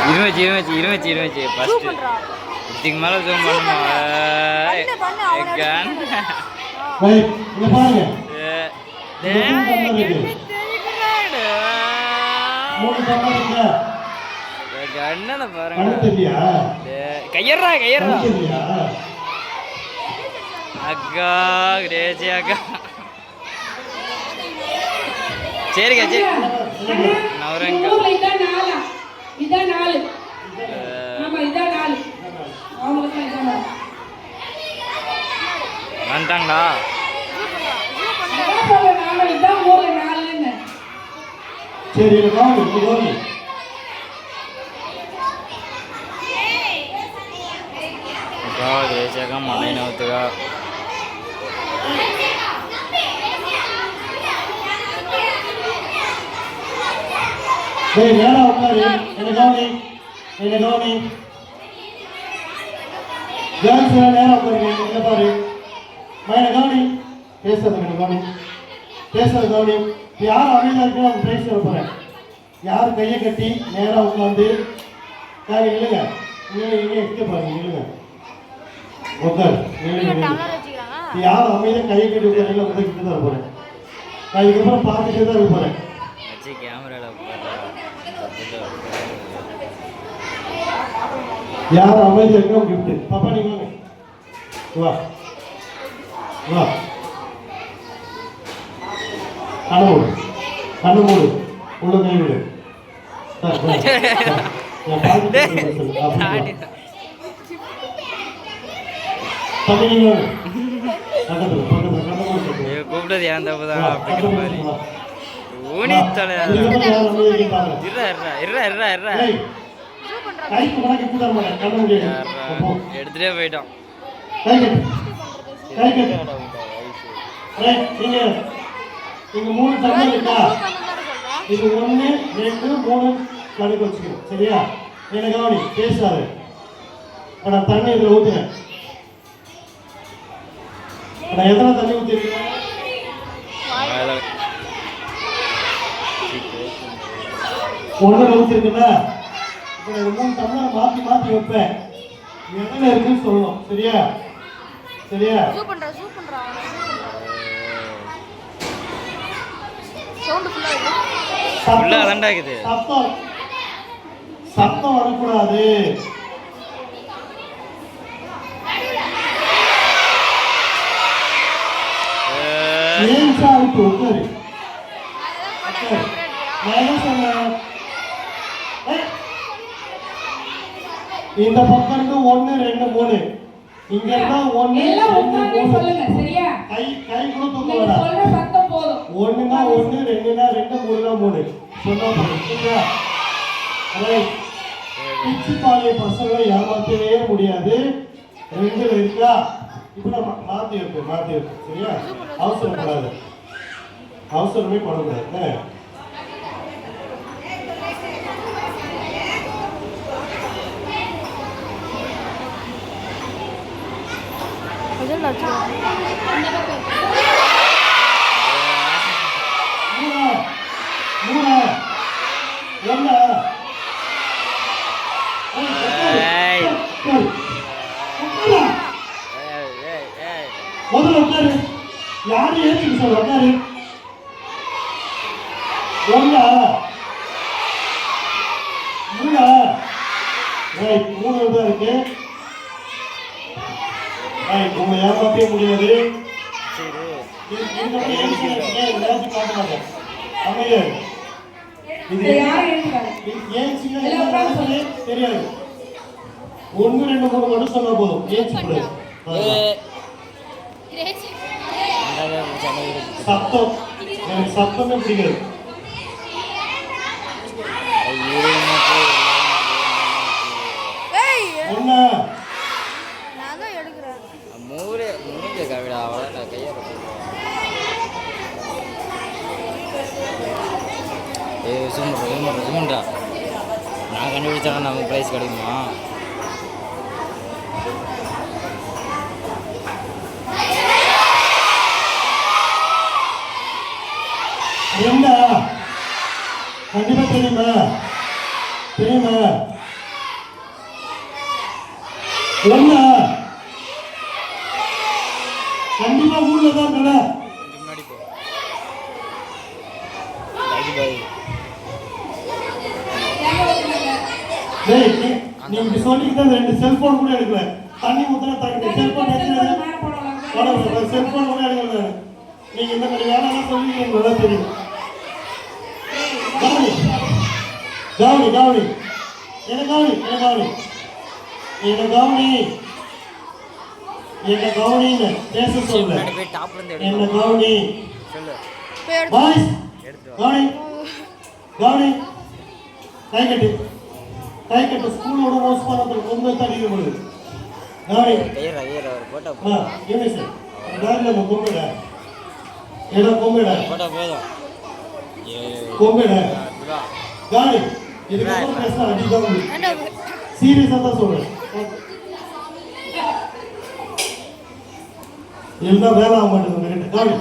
இருந்துச்சு ஃபர்ஸ்ட் இதுக்கு மேல ஜூம் பண்ணுமா அண்ணனை பாருங்க கையறா அக்கா கிரேசி அக்கா சரிக்கா சரி நவரங்க வந்துட்டாங்களா சரி தேசியக்கா மழை நவுத்துக்கா நேரா உட்காரு என்ன கவனி கேர்ள்ஸ் நேரா உட்காருங்க என்ன பாரு மயன கவனி பேசுறது கவனி யார் அமைதியா இருக்கோ அவங்க பிரைஸ் தர போறேன் யார் கையை கட்டி நேரா உட்காந்து இல்லைங்க எங்க பாருங்க இல்லைங்க உட்காரு யார் அமைதியா கையை கட்டி உட்காரு உதவிட்டு தான் போறேன் நான் இதுக்கப்புறம் பார்த்துட்டே தான் இருக்க போறேன் யார் அமைதியா இருக்கோ கிஃப்ட் பாப்பா நீ வாங்க வா கண்ணு மூடு உள்ள கை விடு கூப்பிட்டது ஏன் தப்புதான் அப்படிங்கிற மாதிரி எடுத்துட்டே போயிட்டோம் இங்க 3 தண்ணி இருக்கா இது 1 2 3 கணக்கு வச்சுக்கணும் சரியா என்ன கவனி பேசாது நான் தண்ணி இதுல ஊத்துறேன் நான் எத்தனை தண்ணி ஊத்திருக்கேன் ஒன்றுல ஊத்திருக்குல்ல இப்போ 3 டம்ளர் மாத்தி வைப்பேன் எத்தனை இருக்குன்னு சொல்லணும் சரியா சத்தம் வரக்கூடாது இந்த பக்கம் 1 2 3 இங்க இருந்தா 1 2 3 சரியா கை கூட தூக்க வேண்டாம் சொல்ற சத்தம் போதும் 1னா 1 2னா 2 3னா 3 சொன்னா சரியா ரைட் பிச்சிபாலே பசங்க ஏமாத்தவே முடியாது 2 இருக்கா இப்போ நம்ம மாத்தி வைப்போம் சரியா அவசரமே பண்ணக்கூடாது முதல்ல உட்காரு யாரு ஏற்றுக்கு சொல்ல உட்காரு மூணு தான் இருக்கு உங்களை ஏமாற்றவே முடியாது தெரியாது 1 2 3 மட்டும் சொன்னா போதும் சத்தம் எனக்கு சத்தமே பிடிக்காது நான் கண்டுபிடிச்சா நமக்கு ப்ரைஸ் கிடைக்குமா கண்டிப்பா தெரியுமா ஒண்ணா கண்டிப்பா ஊர்ல தான் இருக்கல. முன்னாடி போ பாய். டேய் நீ இப்படி சொல்லிட்டு தான் ரெண்டு செல்போன் கூட எடுக்கல. தண்ணி ஊத்துனா தண்ணி செல்போன் எடுக்கல. செல்போன் கூட எடுக்கல. நீங்க இந்த மாதிரி வேலைலாம் சொல்லிக்கிறீங்க நல்லா தெரியும். கவனி கவனி கவனி என்ன கவனி என்ன கவனி என்ன கவனி என்ன கவனின்னு பேச சொல்ல. முன்னாடி போய் டாப்ல இருந்து என்ன எடுங்க கவனி சொல்லு. பாய்ஸ் எடுத்து வா. கவனி கவனி கை கட்டு கை கட்டு. ஸ்கூலோட மோஸ்ட் பண்ணது ரொம்ப தடிக்க முடியுது. கவனி ஐயர் அவர் போட்டா யூனிசன் டார்ல கொம்பேட ஏடா கொம்பேட போட்டா போதும். கொம்பேட இதுவா கவனி இதுக்கு பேச அடிக்காம சீரியஸா தான் சொல்றேன். எல்லாம் வேலை ஆக மாட்டேங்குது உங்ககிட்ட. கவனி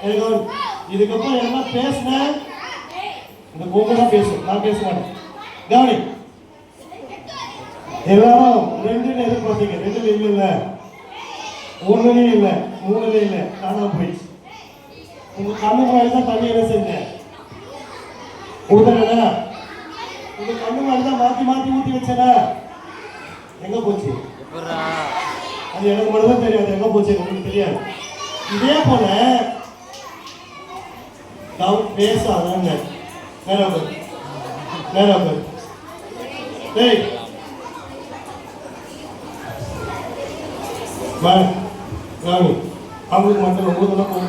எனக்கு கவனி இதுக்கப்புறம் என்ன பேசினேன் இந்த கொம்பு தான் பேசும், நான் பேச மாட்டேன். கவனி எல்லாரும் ரெண்டுன்னு எதிர்பார்த்தீங்க. ரெண்டுல இல்ல ஒண்ணுலயும் இல்ல மூணுலயும் இல்ல காணாம போயிடுச்சு. உங்க கண்ணு முன்னாடி தான் தண்ணி என்ன செஞ்சேன் ஊதனா உங்க கண்ணு முன்னாடி தான் மாத்தி மாத்தி ஊத்தி வச்சேனா எங்க போச்சு? எப்படா அது எனக்கு மட்டும் தான் தெரியும். அது எங்க போச்சு உங்களுக்கு தெரியாது. இதே போல பேசாதாங்க நேரம் நேரம் டேய் ராணி அவங்களுக்கு மட்டும் ஊதெல்லாம் போக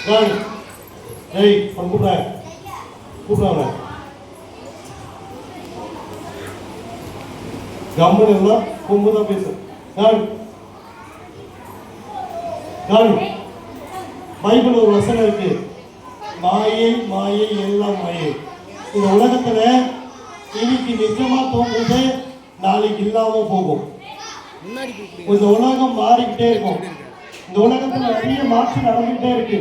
ராணி டேய் கூப்பிட கூப்பிடாங்க கம்மன் எல்லாம் கொம்பு தான் பேசு. ராணி ராணி பைபிள் ஒரு வசனம் இருக்கு, மாயை மாயை எல்லாம் மாயை. இந்த உலகத்துல இன்னைக்கு நிஜமா தோன்றது நாளைக்கு இல்லாம போகும். இந்த உலகம் மாறிக்கிட்டே இருக்கும். இந்த உலகத்துல நிறைய மாற்றம் நடந்துகிட்டே இருக்கு.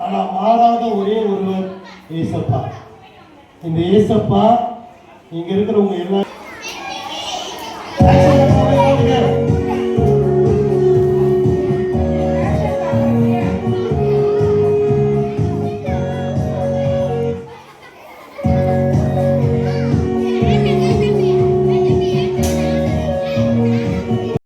ஆனா மாறாத ஒரே ஒருவர் ஏசப்பா. இந்த ஏசப்பா இங்க இருக்கிறவங்க எல்லாம்